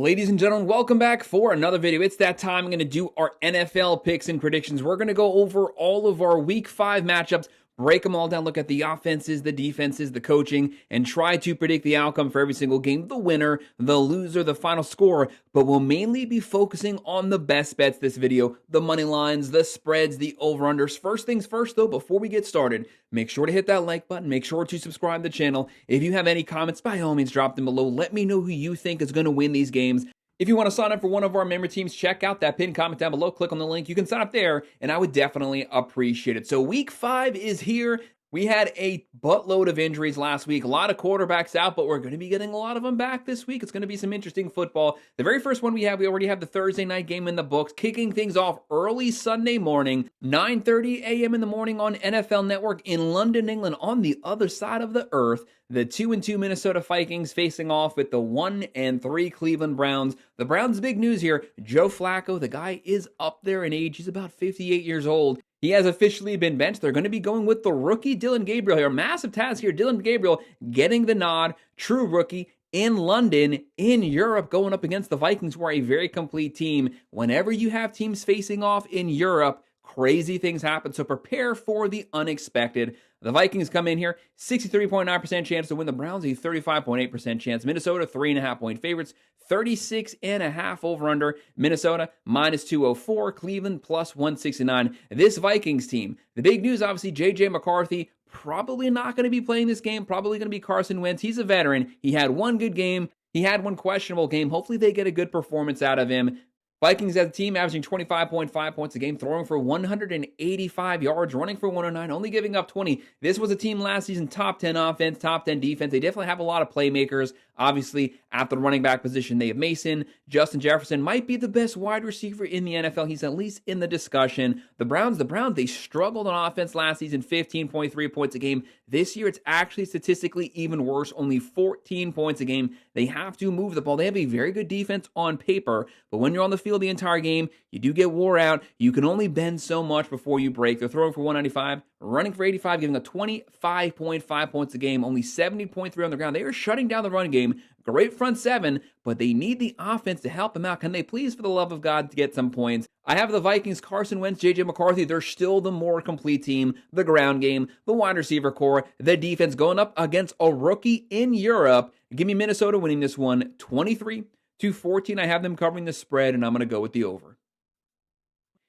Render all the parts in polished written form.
Ladies and gentlemen, welcome back for another video. It's that time. I'm going to do our NFL picks and predictions. We're going to go over all of our Week 5 matchups, break them all down, look at the offenses, the defenses, the coaching, and try to predict the outcome for every single game, the winner, the loser, the final score. But we'll mainly be focusing on the best bets this video, the money lines, the spreads, the over-unders. First things first, though, before we get started, make sure to hit that like button. Make sure to subscribe to the channel. If you have any comments, by all means, drop them below. Let me know who you think is going to win these games. If you want to sign up for one of our member teams, check out that pinned comment down below. Click on the link. You can sign up there, and I would definitely appreciate it. So Week 5 is here. We had a buttload of injuries last week. A lot of quarterbacks out, but we're going to be getting a lot of them back this week. It's going to be some interesting football. The very first one we already have the Thursday night game in the books, kicking things off early Sunday morning, 9:30 a.m. in the morning on NFL Network in London, England, on the other side of the earth. The 2-2 Minnesota Vikings facing off with the 1-3 Cleveland Browns. The Browns' big news here, Joe Flacco, the guy is up there in age. He's about 58 years old. He has officially been benched. They're going to be going with the rookie Dylan Gabriel here. Massive task here. Dylan Gabriel getting the nod. True rookie in London, in Europe, going up against the Vikings, who are a very complete team. Whenever you have teams facing off in Europe, crazy things happen, so prepare for the unexpected. The Vikings come in here, 63.9% chance to win. The Browns, a 35.8% chance. Minnesota, 3.5-point favorites, 36.5 over-under. Minnesota, minus 204. Cleveland, plus 169. This Vikings team, the big news, obviously, J.J. McCarthy, probably not going to be playing this game. Probably going to be Carson Wentz. He's a veteran. He had one good game. He had one questionable game. Hopefully they get a good performance out of him. Vikings as a team averaging 25.5 points a game, throwing for 185 yards, running for 109, only giving up 20. This was a team last season, top 10 offense, top 10 defense. They definitely have a lot of playmakers. Obviously, at the running back position, they have Mason. Justin Jefferson might be the best wide receiver in the NFL. He's at least in the discussion. The Browns, they struggled on offense last season, 15.3 points a game. This year, it's actually statistically even worse, only 14 points a game. They have to move the ball. They have a very good defense on paper, but when you're on the field the entire game, you do get wore out. You can only bend so much before you break. They're throwing for 195, running for 85, giving up 25.5 points a game, only 70.3 on the ground. They are shutting down the run game. Great front seven, but they need the offense to help them out. Can they please, for the love of God, to get some points? I have the Vikings, Carson Wentz, J.J. McCarthy. They're still the more complete team. The ground game, the wide receiver core, the defense going up against a rookie in Europe. Give me Minnesota winning this one, 23-14. I have them covering the spread, and I'm going to go with the over.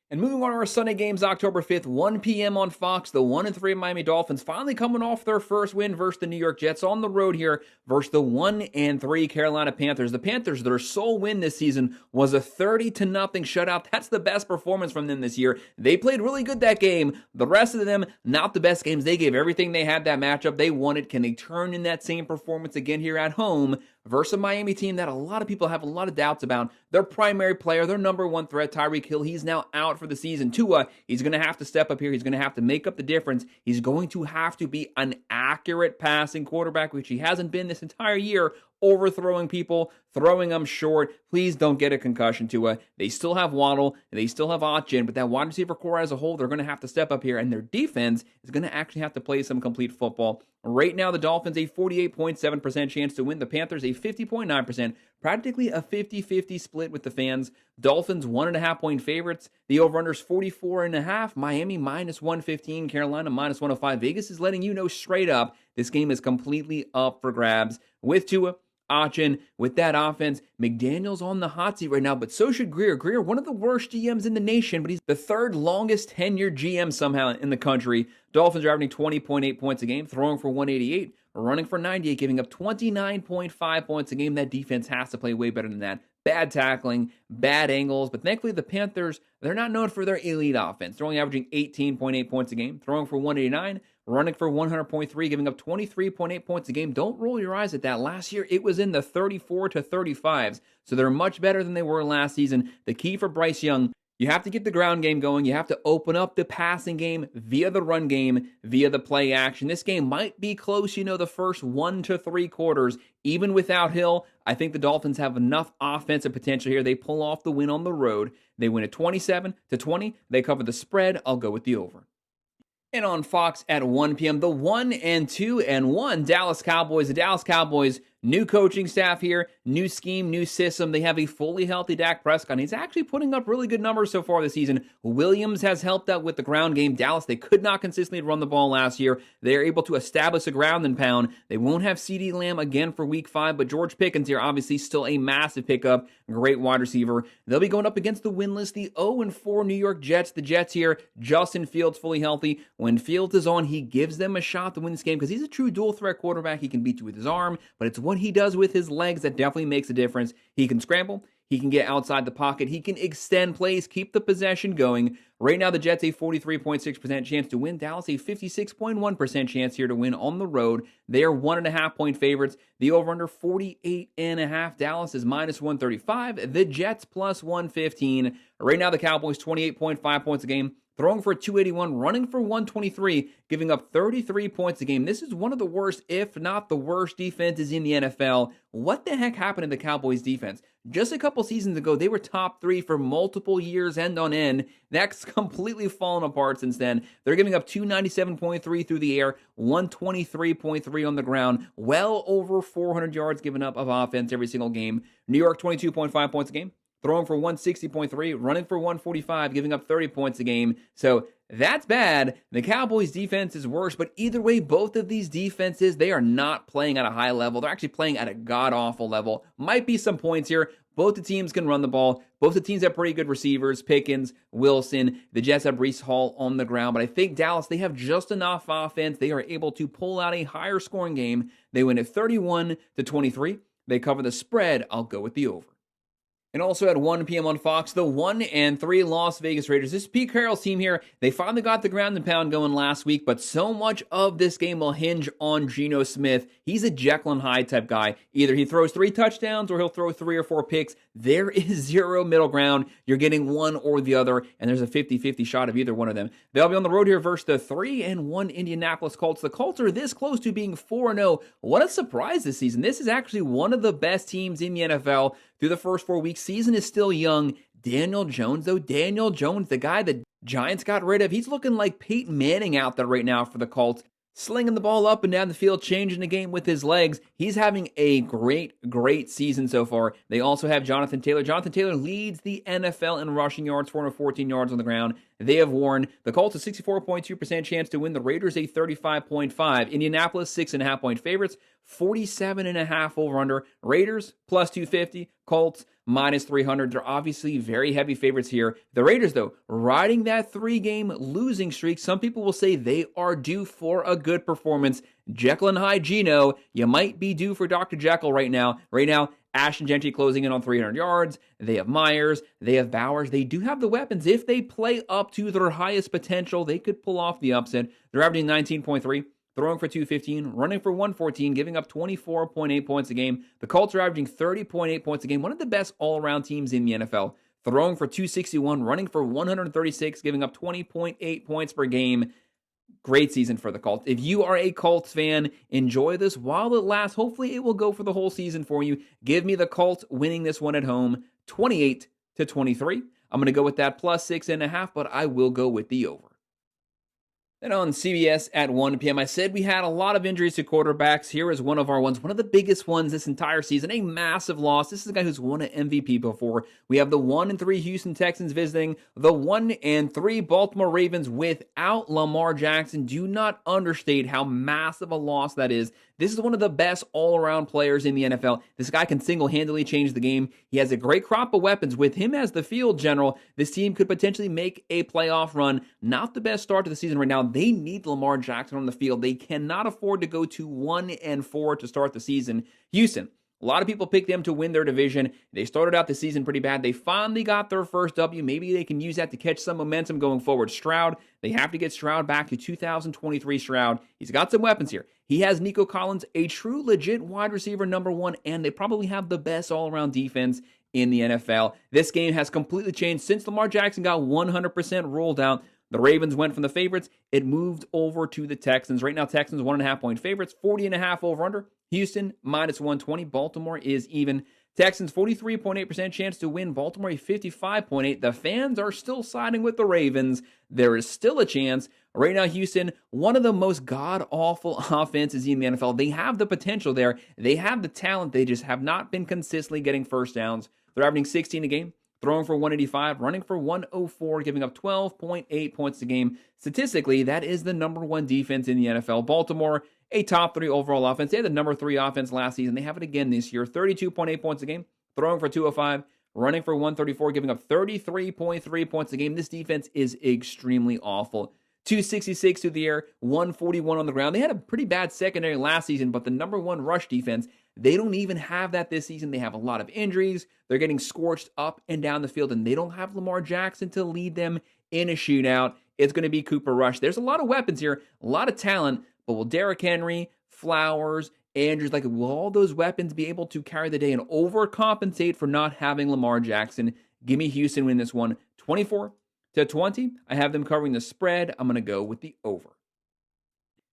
And moving on to our Sunday games, October 5th, 1 p.m. on Fox, the 1-3 Miami Dolphins finally coming off their first win versus the New York Jets on the road here versus the 1-3 Carolina Panthers. The Panthers, their sole win this season was a 30-0 shutout. That's the best performance from them this year. They played really good that game. The rest of them, not the best games. They gave everything they had that matchup. They won it. Can they turn in that same performance again here at home versus a Miami team that a lot of people have a lot of doubts about? Their primary player, their number one threat, Tyreek Hill, he's now out for the season. Tua, he's going to have to step up here. He's going to have to make up the difference. He's going to have to be an accurate passing quarterback, which he hasn't been this entire year, overthrowing people, throwing them short. Please don't get a concussion, Tua. They still have Waddle, they still have Otchin, but that wide receiver core as a whole, they're going to have to step up here, and their defense is going to actually have to play some complete football. Right now, the Dolphins, a 48.7% chance to win. The Panthers, a 50.9%, practically a 50-50 split with the fans. Dolphins, 1.5-point favorites. The over-under's 44.5. Miami, minus 115. Carolina, minus 105. Vegas is letting you know straight up this game is completely up for grabs. With Tua, Otchin, with that offense, McDaniel's on the hot seat right now, but so should Greer. Greer, one of the worst GMs in the nation, but he's the third longest tenured GM somehow in the country. Dolphins are averaging 20.8 points a game, throwing for 188, running for 98, giving up 29.5 points a game. That defense has to play way better than that. Bad tackling, bad angles, but thankfully the Panthers, they're not known for their elite offense. They're only averaging 18.8 points a game, throwing for 189, running for 100.3, giving up 23.8 points a game. Don't roll your eyes at that. Last year, it was in the 34 to 35s, so they're much better than they were last season. The key for Bryce Young, you have to get the ground game going. You have to open up the passing game via the run game, via the play action. This game might be close, the first 1 to 3 quarters. Even without Hill, I think the Dolphins have enough offensive potential here. They pull off the win on the road. They win at 27-20. They cover the spread. I'll go with the over. And on Fox at 1 p.m., the 1-2-1 Dallas Cowboys. The Dallas Cowboys new coaching staff here, new scheme, new system. They have a fully healthy Dak Prescott, and he's actually putting up really good numbers so far this season. Williams has helped out with the ground game. Dallas, they could not consistently run the ball last year. They're able to establish a ground and pound. They won't have CeeDee Lamb again for week 5, but George Pickens here, obviously still a massive pickup. Great wide receiver. They'll be going up against the winless, the 0-4 New York Jets. The Jets here, Justin Fields fully healthy. When Fields is on, he gives them a shot to win this game because he's a true dual threat quarterback. He can beat you with his arm, but it's what he does with his legs that definitely makes a difference. He can scramble. He can get outside the pocket. He can extend plays, keep the possession going. Right now, the Jets a 43.6% chance to win. Dallas a 56.1% chance here to win on the road. They are 1.5-point favorites. The over-under 48.5. Dallas is -135. The Jets +115. Right now, the Cowboys 28.5 points a game. Throwing for 281, running for 123, giving up 33 points a game. This is one of the worst, if not the worst, defenses in the NFL. What the heck happened to the Cowboys defense? Just a couple seasons ago, they were top 3 for multiple years end on end. That's completely fallen apart since then. They're giving up 297.3 through the air, 123.3 on the ground, well over 400 yards given up of offense every single game. New York 22.5 points a game. Throwing for 160.3, running for 145, giving up 30 points a game. So that's bad. The Cowboys defense is worse, but either way, both of these defenses, they are not playing at a high level. They're actually playing at a god-awful level. Might be some points here. Both the teams can run the ball. Both the teams have pretty good receivers, Pickens, Wilson. The Jets have Breece Hall on the ground, but I think Dallas, they have just enough offense. They are able to pull out a higher scoring game. They win at 31-23. They cover the spread. I'll go with the over. And also at 1 p.m. on Fox, the 1-3 Las Vegas Raiders. This is Pete Carroll's team here. They finally got the ground and pound going last week, but so much of this game will hinge on Geno Smith. He's a Jekyll and Hyde type guy. Either he throws 3 touchdowns or he'll throw 3 or 4 picks. There is zero middle ground. You're getting one or the other, and there's a 50-50 shot of either one of them. They'll be on the road here versus the 3-1 Indianapolis Colts. The Colts are this close to being 4-0. What a surprise this season. This is actually one of the best teams in the NFL through the first 4 weeks. Season is still young. Daniel Jones, though. Daniel Jones, the guy the Giants got rid of, he's looking like Peyton Manning out there right now for the Colts. Slinging the ball up and down the field, changing the game with his legs. He's having a great season so far. They also have Jonathan Taylor. Jonathan Taylor leads the NFL in rushing yards, 414 yards on the ground. They have Warren. The Colts a 64.2% chance to win. The Raiders a 35.5. Indianapolis 6.5-point favorites, 47.5 over/under. Raiders +250. Colts -300. They're obviously very heavy favorites here. The Raiders, though, riding that 3-game losing streak. Some people will say they are due for a good performance. Jekyll and Hyde Geno, you might be due for Dr. Jekyll right now. Right now, Ashton Gentry closing in on 300 yards. They have Myers. They have Bowers. They do have the weapons. If they play up to their highest potential, they could pull off the upset. They're averaging 19.3. Throwing for 215, running for 114, giving up 24.8 points a game. The Colts are averaging 30.8 points a game, one of the best all-around teams in the NFL. Throwing for 261, running for 136, giving up 20.8 points per game. Great season for the Colts. If you are a Colts fan, enjoy this while it lasts. Hopefully it will go for the whole season for you. Give me the Colts winning this one at home, 28-23. I'm going to go with that +6.5, but I will go with the over. Then on CBS at 1 p.m., I said we had a lot of injuries to quarterbacks. Here is one of our ones, one of the biggest ones this entire season, a massive loss. This is a guy who's won an MVP before. We have the 1-3 Houston Texans visiting the 1-3 Baltimore Ravens without Lamar Jackson. Do not understate how massive a loss that is. This is one of the best all-around players in the NFL. This guy can single-handedly change the game. He has a great crop of weapons. With him as the field general, this team could potentially make a playoff run. Not the best start to the season right now. They need Lamar Jackson on the field. They cannot afford to go to 1-4 to start the season. Houston, a lot of people picked them to win their division. They started out the season pretty bad. They finally got their first W. Maybe they can use that to catch some momentum going forward. Stroud, they have to get Stroud back to 2023 Stroud. He's got some weapons here. He has Nico Collins, a true legit wide receiver #1, and they probably have the best all-around defense in the NFL. This game has completely changed since Lamar Jackson got 100% rolled out. The Ravens went from the favorites. It moved over to the Texans. Right now, Texans 1.5-point favorites, 40.5 over/under. Houston -120. Baltimore is even. Texans, 43.8% chance to win. Baltimore, a 55.8%. The fans are still siding with the Ravens. There is still a chance. Right now, Houston, one of the most god-awful offenses in the NFL. They have the potential there. They have the talent. They just have not been consistently getting first downs. They're averaging 16 a game, throwing for 185, running for 104, giving up 12.8 points a game. Statistically, that is the number one defense in the NFL. Baltimore, a top 3 overall offense. They had the number 3 offense last season. They have it again this year. 32.8 points a game, throwing for 205, running for 134, giving up 33.3 points a game. This defense is extremely awful. 266 through the air, 141 on the ground. They had a pretty bad secondary last season, but the number 1 rush defense, they don't even have that this season. They have a lot of injuries. They're getting scorched up and down the field, and they don't have Lamar Jackson to lead them in a shootout. It's going to be Cooper Rush. There's a lot of weapons here, a lot of talent, but will Derrick Henry, Flowers, Andrews, will all those weapons be able to carry the day and overcompensate for not having Lamar Jackson? Give me Houston win this one, 24-20. I have them covering the spread. I'm going to go with the over.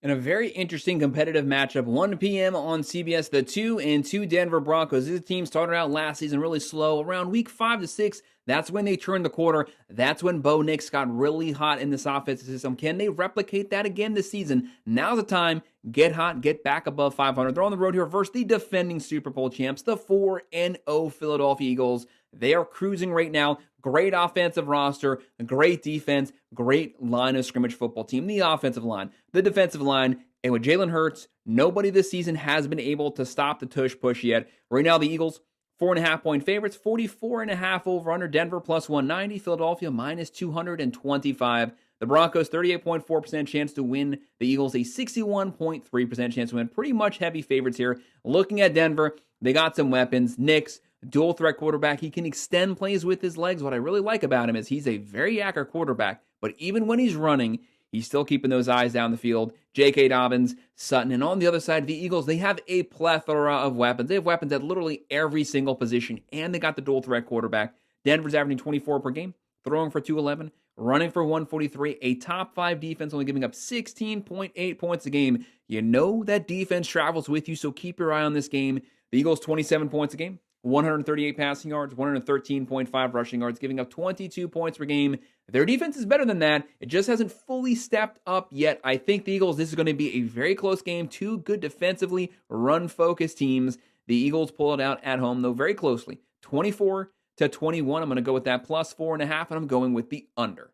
In a very interesting competitive matchup, 1 p.m. on CBS, the 2-2 Denver Broncos. This team started out last season really slow. Around week 5 to 6, that's when they turned the corner. That's when Bo Nix got really hot in this offensive system. Can they replicate that again this season? Now's the time. Get hot, get back above 500. They're on the road here versus the defending Super Bowl champs, the 4-0 Philadelphia Eagles. They are cruising right now. Great offensive roster, great defense, great line of scrimmage football team. The offensive line, the defensive line, and with Jalen Hurts, nobody this season has been able to stop the tush push yet. Right now, the Eagles, 4.5-point favorites, 44.5 over under. Denver plus 190, Philadelphia minus 225. The Broncos, 38.4% chance to win. The Eagles, a 61.3% chance to win. Pretty much heavy favorites here. Looking at Denver, they got some weapons. Nix, dual threat quarterback. He can extend plays with his legs. What I really like about him is he's a very accurate quarterback, but even when he's running, he's still keeping those eyes down the field. J.K. Dobbins, Sutton, and on the other side, the Eagles, they have a plethora of weapons. They have weapons at literally every single position, and they got the dual threat quarterback. Denver's averaging 24 per game, throwing for 211, running for 143, a top 5 defense, only giving up 16.8 points a game. You know that defense travels with you, so keep your eye on this game. The Eagles, 27 points a game, 138 passing yards, 113.5 rushing yards, giving up 22 points per game. Their defense is better than that. It just hasn't fully stepped up yet. I think the Eagles, this is going to be a very close game. 2 good defensively run-focused teams. The Eagles pull it out at home, though, very closely. 24-21. I'm going to go with that plus 4.5, and I'm going with the under.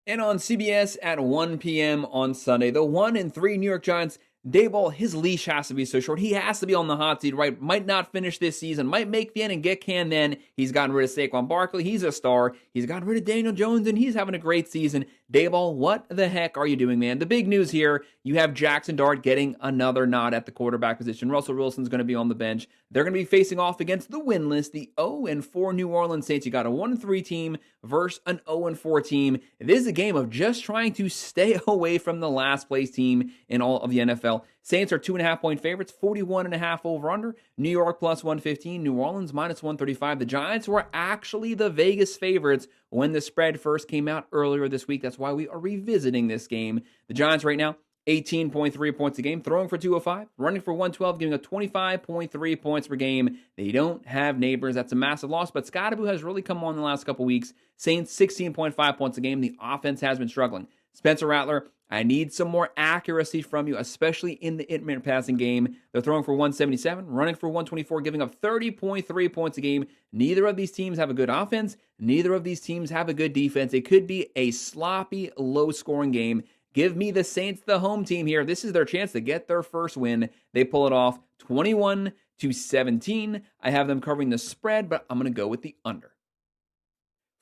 And on CBS at 1 p.m. on Sunday, the 1-3 New York Giants, Daboll, his leash has to be so short. He has to be on the hot seat, right? Might not finish this season. Might make the end and get canned then. He's gotten rid of Saquon Barkley. He's a star. He's gotten rid of Daniel Jones, and he's having a great season. Daboll, what the heck are you doing, man? The big news here, you have Jackson Dart getting another nod at the quarterback position. Russell Wilson's going to be on the bench. They're going to be facing off against the winless, the 0-4 New Orleans Saints. You got a 1-3 team versus an 0-4 team. This is a game of just trying to stay away from the last place team in all of the NFL. Saints are 2.5-point favorites, 41.5 over under. New York plus 115, New Orleans minus 135. The Giants were actually the Vegas favorites when the spread first came out earlier this week. That's why we are revisiting this game. The Giants right now, 18.3 points a game, throwing for 205, running for 112, giving up 25.3 points per game. They don't have Neighbors. That's a massive loss, but Scottaboo has really come on in the last couple weeks. Saints, 16.5 points a game. The offense has been struggling. Spencer Rattler, I need some more accuracy from you, especially in the intermittent passing game. They're throwing for 177, running for 124, giving up 30.3 points a game. Neither of these teams have a good offense. Neither of these teams have a good defense. It could be a sloppy, low-scoring game. Give me the Saints, the home team here. This is their chance to get their first win. They pull it off 21-17. I have them covering the spread, but I'm going to go with the under.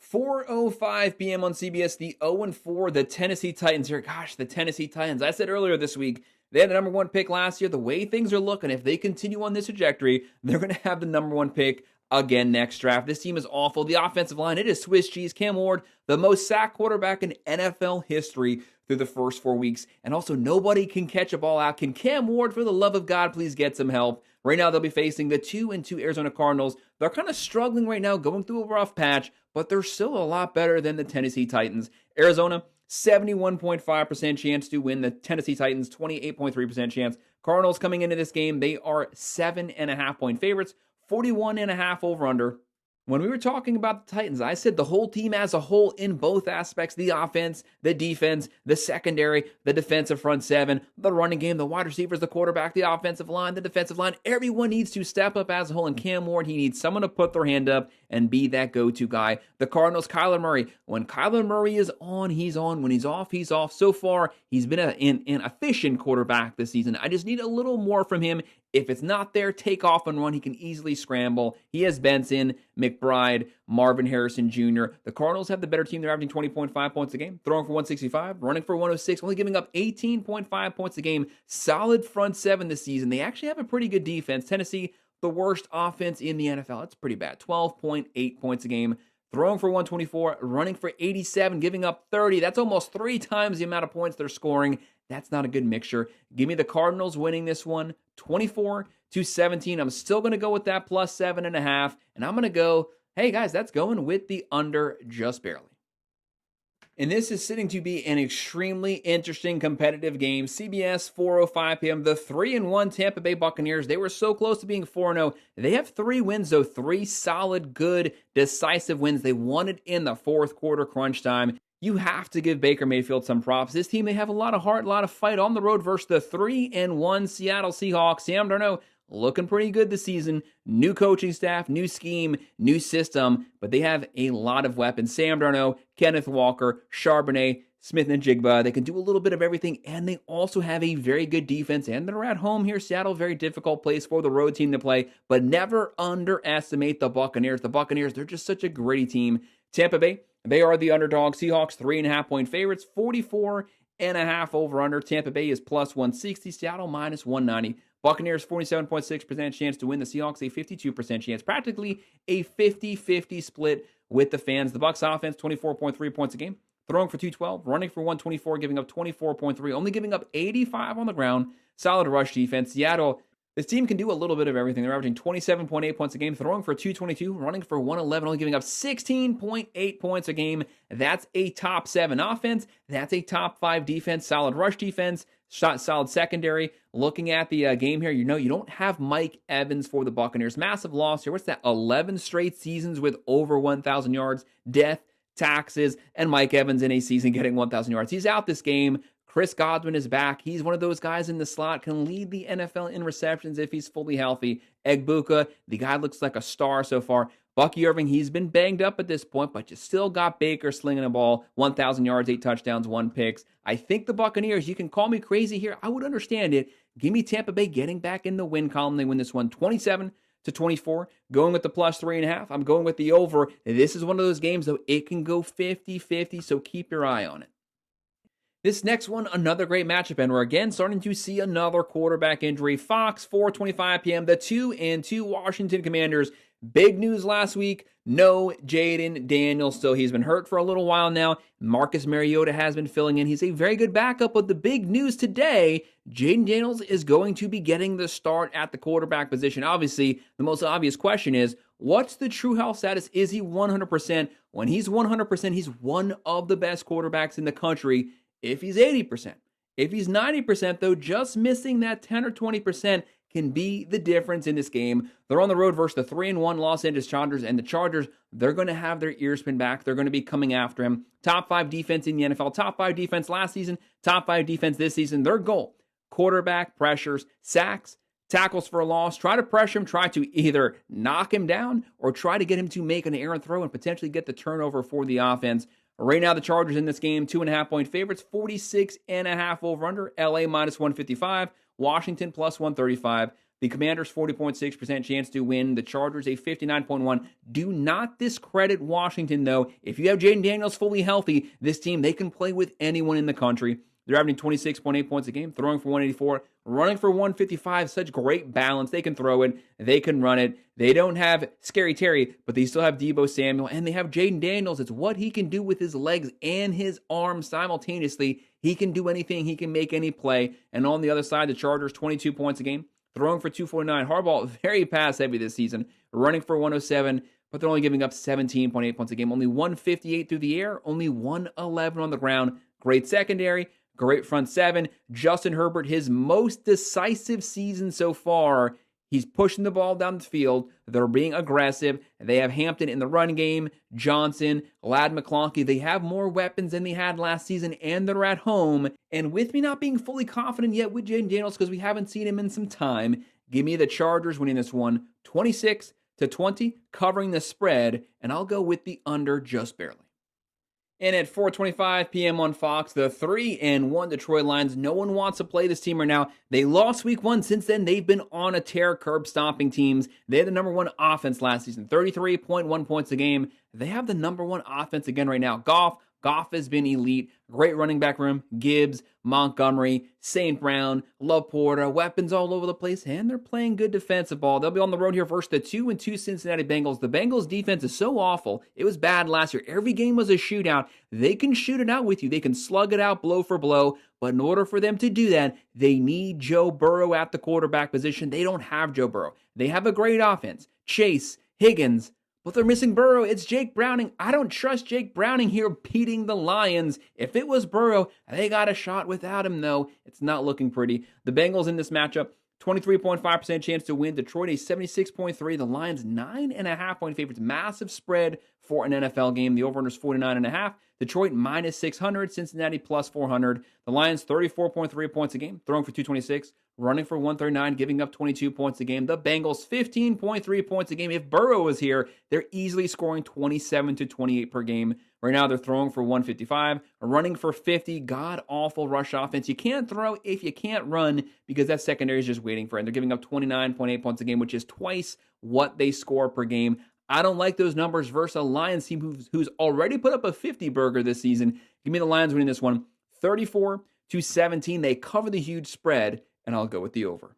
4:05 p.m. on CBS, the 0-4, the Tennessee Titans here. Gosh, the Tennessee Titans. I said earlier this week, they had the number 1 pick last year. The way things are looking, if they continue on this trajectory, they're going to have the number 1 pick again next draft. This team is awful. The offensive line, it is Swiss cheese. Cam Ward, the most sacked quarterback in NFL history through the first 4 weeks. And also, nobody can catch a ball out. Can Cam Ward, for the love of God, please get some help? Right now, they'll be facing the 2-2 Arizona Cardinals. They're kind of struggling right now, going through a rough patch, but they're still a lot better than the Tennessee Titans. Arizona, 71.5% chance to win. The Tennessee Titans, 28.3% chance. Cardinals coming into this game, they are 7.5-point favorites, 41.5 over-under. When we were talking about the Titans, I said the whole team as a whole in both aspects, the offense, the defense, the secondary, the defensive front seven, the running game, the wide receivers, the quarterback, the offensive line, the defensive line. Everyone needs to step up as a whole. And Cam Ward, he needs someone to put their hand up and be that go-to guy. The Cardinals, Kyler Murray. When Kyler Murray is on, he's on. When he's off, he's off. So far, he's been an efficient quarterback this season. I just need a little more from him. If it's not there, take off and run. He can easily scramble. He has Benson, McBride, Marvin Harrison Jr. The Cardinals have the better team. They're averaging 20.5 points a game, throwing for 165, running for 106, only giving up 18.5 points a game. Solid front seven this season. They actually have a pretty good defense. Tennessee, the worst offense in the NFL. That's pretty bad. 12.8 points a game. Throwing for 124, running for 87, giving up 30. That's almost 3 times the amount of points they're scoring. That's not a good mixture. Give me the Cardinals winning this one, 24-17. I'm still going to go with that plus 7.5. And I'm going to go, hey guys, that's going with the under just barely. And this is sitting to be an extremely interesting competitive game. CBS, 4:05 p.m. The 3-1 Tampa Bay Buccaneers. They were so close to being 4-0. They have 3 wins, though. 3 solid, good, decisive wins. They won it in the fourth quarter crunch time. You have to give Baker Mayfield some props. This team, they have a lot of heart, a lot of fight on the road versus the 3-1 Seattle Seahawks. Sam Darnold looking pretty good this season. New coaching staff, new scheme, new system, but they have a lot of weapons. Sam Darnold, Kenneth Walker, Charbonnet, Smith and Jigba. They can do a little bit of everything, and they also have a very good defense, and they're at home here. Seattle, very difficult place for the road team to play, but never underestimate the Buccaneers. The Buccaneers, they're just such a gritty team. Tampa Bay, they are the underdog. Seahawks, 3.5-point favorites, 44.5 over-under. Tampa Bay is plus 160. Seattle, minus 190. Buccaneers, 47.6% chance to win. The Seahawks, a 52% chance. Practically a 50-50 split with the fans. The Bucs offense, 24.3 points a game. Throwing for 212, running for 124, giving up 24.3, only giving up 85 on the ground. Solid rush defense. Seattle, this team can do a little bit of everything. They're averaging 27.8 points a game, throwing for 222, running for 111, only giving up 16.8 points a game. That's a top 7 offense. That's a top 5 defense. Solid rush defense. Solid secondary. Looking at the game here, you don't have Mike Evans for the Buccaneers. Massive loss here. What's that? 11 straight seasons with over 1,000 yards. Death, taxes, and Mike Evans in a season getting 1,000 yards. He's out this game. Chris Godwin is back. He's one of those guys in the slot, can lead the NFL in receptions if he's fully healthy. Egbuka, the guy looks like a star so far. Bucky Irving, he's been banged up at this point, but you still got Baker slinging the ball. 1,000 yards, 8 touchdowns, 1 picks. I think the Buccaneers, you can call me crazy here. I would understand it. Give me Tampa Bay getting back in the win column. They win this one 27-24. Going with the plus 3.5. I'm going with the over. This is one of those games, though, it can go 50-50, so keep your eye on it. This next one, another great matchup, and we're again starting to see another quarterback injury. Fox, 4:25 p.m. The 2-2 Washington Commanders. Big news last week. No Jaden Daniels. Still, he's been hurt for a little while now. Marcus Mariota has been filling in. He's a very good backup, but the big news today, Jaden Daniels is going to be getting the start at the quarterback position. Obviously, the most obvious question is, what's the true health status? Is he 100%? When he's 100%, he's one of the best quarterbacks in the country. If he's 80%, if he's 90%, though, just missing that 10 or 20% can be the difference in this game. They're on the road versus the 3-1 Los Angeles Chargers, and the Chargers, they're going to have their ears pinned back. They're going to be coming after him. Top 5 defense in the NFL, top 5 defense last season, top 5 defense this season. Their goal, quarterback pressures, sacks, tackles for a loss. Try to pressure him, try to either knock him down or try to get him to make an errant throw and potentially get the turnover for the offense. Right now, the Chargers in this game, 2.5-point favorites, 46.5 over-under. LA minus 155. Washington plus 135. The Commanders, 40.6% chance to win. The Chargers, a 59.1. Do not discredit Washington, though. If you have Jaden Daniels fully healthy, this team, they can play with anyone in the country. They're averaging 26.8 points a game, throwing for 184, running for 155. Such great balance. They can throw it. They can run it. They don't have Scary Terry, but they still have Deebo Samuel, and they have Jaden Daniels. It's what he can do with his legs and his arms simultaneously. He can do anything. He can make any play. And on the other side, the Chargers, 22 points a game, throwing for 249. Harbaugh, very pass-heavy this season, running for 107, but they're only giving up 17.8 points a game. Only 158 through the air, only 111 on the ground. Great secondary. Great front seven. Justin Herbert, his most decisive season so far. He's pushing the ball down the field. They're being aggressive. They have Hampton in the run game, Johnson, Ladd McConkey. They have more weapons than they had last season, and they're at home. And with me not being fully confident yet with Jaden Daniels because we haven't seen him in some time, give me the Chargers winning this one 26-20, covering the spread, and I'll go with the under just barely. And at 4:25 p.m. on Fox, the 3-1 Detroit Lions. No one wants to play this team right now. They lost week 1. Since then, they've been on a tear, curb stomping teams. They had the number 1 offense last season, 33.1 points a game. They have the number 1 offense again right now. Goff has been elite. Great running back room. Gibbs, Montgomery, St. Brown, Laporta, weapons all over the place, and they're playing good defensive ball. They'll be on the road here versus the 2-2 Cincinnati Bengals. The Bengals defense is so awful. It was bad last year. Every game was a shootout. They can shoot it out with you. They can slug it out blow for blow, but in order for them to do that, they need Joe Burrow at the quarterback position. They don't have Joe Burrow. They have a great offense. Chase, Higgins, but they're missing Burrow. It's Jake Browning. I don't trust Jake Browning here beating the Lions. If it was Burrow, they got a shot without him, though. It's not looking pretty. The Bengals in this matchup, 23.5% chance to win. Detroit, a 76.3. The Lions, 9.5-point favorites. Massive spread for an NFL game. The over-under is 49.5. Detroit, minus 600. Cincinnati, plus 400. The Lions, 34.3 points a game, throwing for 226. Running for 139, giving up 22 points a game. The Bengals, 15.3 points a game. If Burrow was here, they're easily scoring 27 to 28 per game. Right now, they're throwing for 155, running for 50. God-awful rush offense. You can't throw if you can't run because that secondary is just waiting for it. They're giving up 29.8 points a game, which is twice what they score per game. I don't like those numbers versus a Lions team who's already put up a 50-burger this season. Give me the Lions winning this one, 34-17. They cover the huge spread, and I'll go with the over.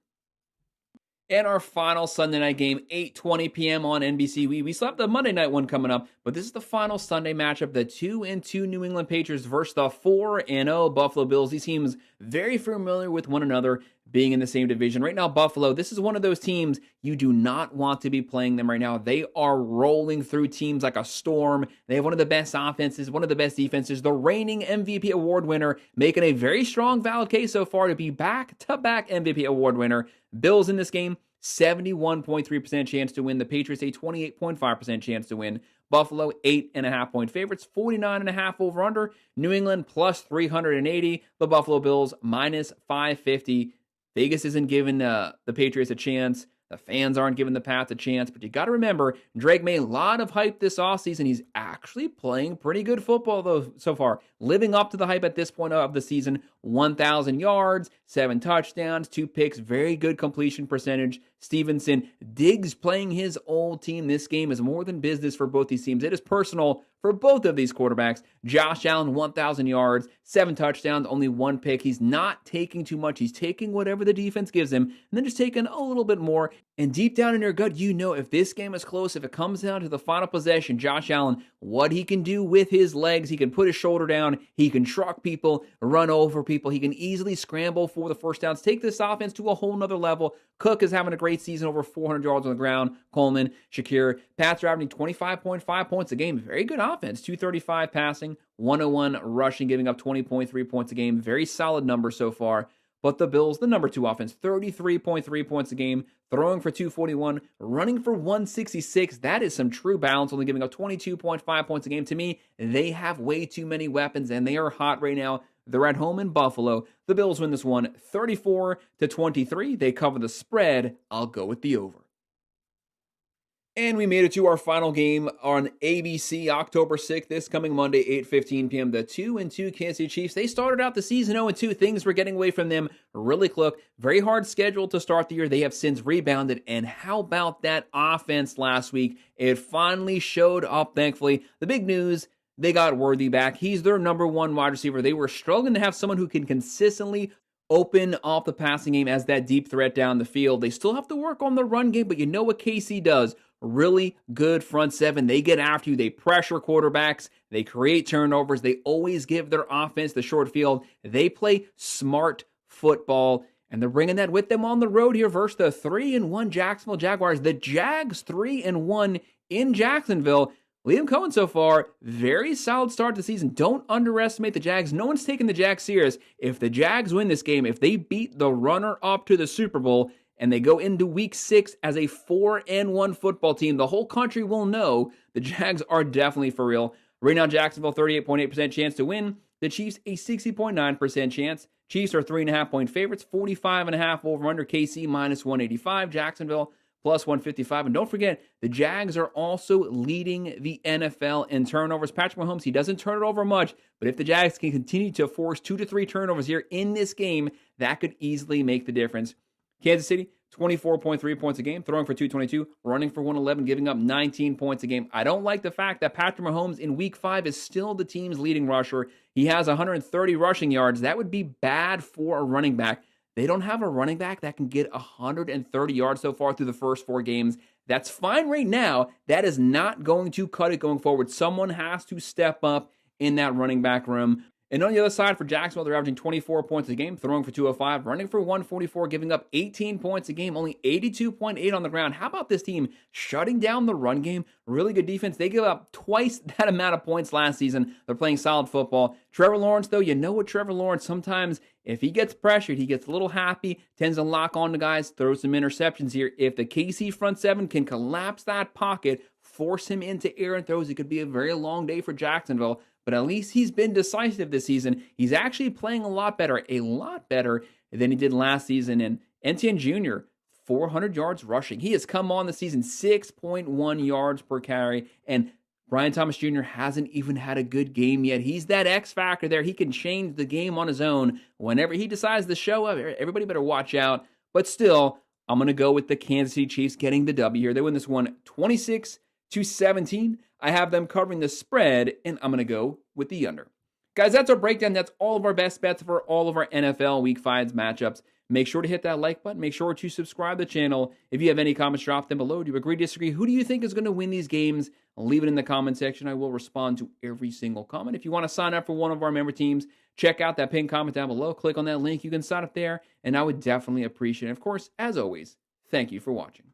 And our final Sunday night game, 8:20 p.m. on NBC. We still have the Monday night one coming up, but this is the final Sunday matchup, the 2-2 New England Patriots versus the 4-0 Buffalo Bills. These teams very familiar with one another, being in the same division. Right now, Buffalo, this is one of those teams you do not want to be playing them right now. They are rolling through teams like a storm. They have one of the best offenses, one of the best defenses. The reigning MVP award winner, making a very strong, valid case so far to be back-to-back MVP award winner. Bills in this game, 71.3% chance to win. The Patriots, a 28.5% chance to win. Buffalo, 8.5-point favorites, 49.5 over-under. New England, plus 380. The Buffalo Bills, minus 550. Vegas isn't giving the Patriots a chance. The fans aren't giving the Pats a chance. But you got to remember, Drake made a lot of hype this offseason. He's actually playing pretty good football, though, so far. Living up to the hype at this point of the season. 1,000 yards, 7 touchdowns, 2 picks. Very good completion percentage. Stevenson, Diggs playing his old team. This game is more than business for both these teams. It is personal for both of these quarterbacks. Josh Allen, 1,000 yards, 7 touchdowns, only 1 pick. He's not taking too much. He's taking whatever the defense gives him, and then just taking a little bit more. And deep down in your gut, you know if this game is close, if it comes down to the final possession, Josh Allen, what he can do with his legs, he can put his shoulder down, he can truck people, run over people, he can easily scramble for the first downs, take this offense to a whole nother level. Cook is having a great season, over 400 yards on the ground. Coleman, Shakir, Pats are averaging 25.5 points a game. Very good offense, 235 passing, 101 rushing, giving up 20.3 points a game. Very solid number so far. But the Bills, the number 2 offense, 33.3 points a game, throwing for 241, running for 166. That is some true balance, only giving up 22.5 points a game. To me, they have way too many weapons, and they are hot right now. They're at home in Buffalo. The Bills win this one 34-23. They cover the spread. I'll go with the over. And we made it to our final game on ABC, October 6th, this coming Monday, 8:15 p.m. The 2-2 Kansas City Chiefs. They started out the season 0-2. Things were getting away from them really quick. Very hard schedule to start the year. They have since rebounded. And how about that offense last week? It finally showed up, thankfully. The big news, they got Worthy back. He's their number 1 wide receiver. They were struggling to have someone who can consistently open up the passing game as that deep threat down the field. They still have to work on the run game, but you know what KC does. Really good front seven. They get after you. They pressure quarterbacks. They create turnovers. They always give their offense the short field. They play smart football, and they're bringing that with them on the road here versus the 3-1 Jacksonville Jaguars. The Jags 3-1 in Jacksonville. Liam Cohen so far, very solid start to the season. Don't underestimate the Jags. No one's taking the Jags serious. If the Jags win this game, if they beat the runner-up to the Super Bowl, and they go into week 6 as a 4-1 football team, the whole country will know the Jags are definitely for real. Right now, Jacksonville, 38.8% chance to win. The Chiefs, a 60.9% chance. Chiefs are 3.5-point favorites, 45.5 over-under. KC, minus 185. Jacksonville, plus 155. And don't forget, the Jags are also leading the NFL in turnovers. Patrick Mahomes, he doesn't turn it over much, but if the Jags can continue to force 2 to 3 turnovers here in this game, that could easily make the difference. Kansas City, 24.3 points a game, throwing for 222, running for 111, giving up 19 points a game. I don't like the fact that Patrick Mahomes in week 5 is still the team's leading rusher. He has 130 rushing yards. That would be bad for a running back. They don't have a running back that can get 130 yards so far through the first 4 games. That's fine right now. That is not going to cut it going forward. Someone has to step up in that running back room. And on the other side for Jacksonville, they're averaging 24 points a game, throwing for 205, running for 144, giving up 18 points a game, only 82.8 on the ground. How about this team shutting down the run game? Really good defense. They give up twice that amount of points last season. They're playing solid football. Trevor Lawrence, though, you know what Trevor Lawrence, sometimes if he gets pressured, he gets a little happy, tends to lock on to guys, throw some interceptions here. If the KC front 7 can collapse that pocket, force him into errant throws, it could be a very long day for Jacksonville. But at least he's been decisive this season. He's actually playing a lot better than he did last season. And Etienne Jr., 400 yards rushing. He has come on the season 6.1 yards per carry. And Brian Thomas Jr. hasn't even had a good game yet. He's that X factor there. He can change the game on his own whenever he decides to show up. Everybody better watch out. But still, I'm going to go with the Kansas City Chiefs getting the W here. They win this one 26-17. I have them covering the spread, and I'm going to go with the under. Guys, that's our breakdown. That's all of our best bets for all of our NFL Week 5 matchups. Make sure to hit that like button. Make sure to subscribe to the channel. If you have any comments, drop them below. Do you agree, disagree? Who do you think is going to win these games? Leave it in the comment section. I will respond to every single comment. If you want to sign up for one of our member teams, check out that pinned comment down below. Click on that link. You can sign up there, and I would definitely appreciate it. Of course, as always, thank you for watching.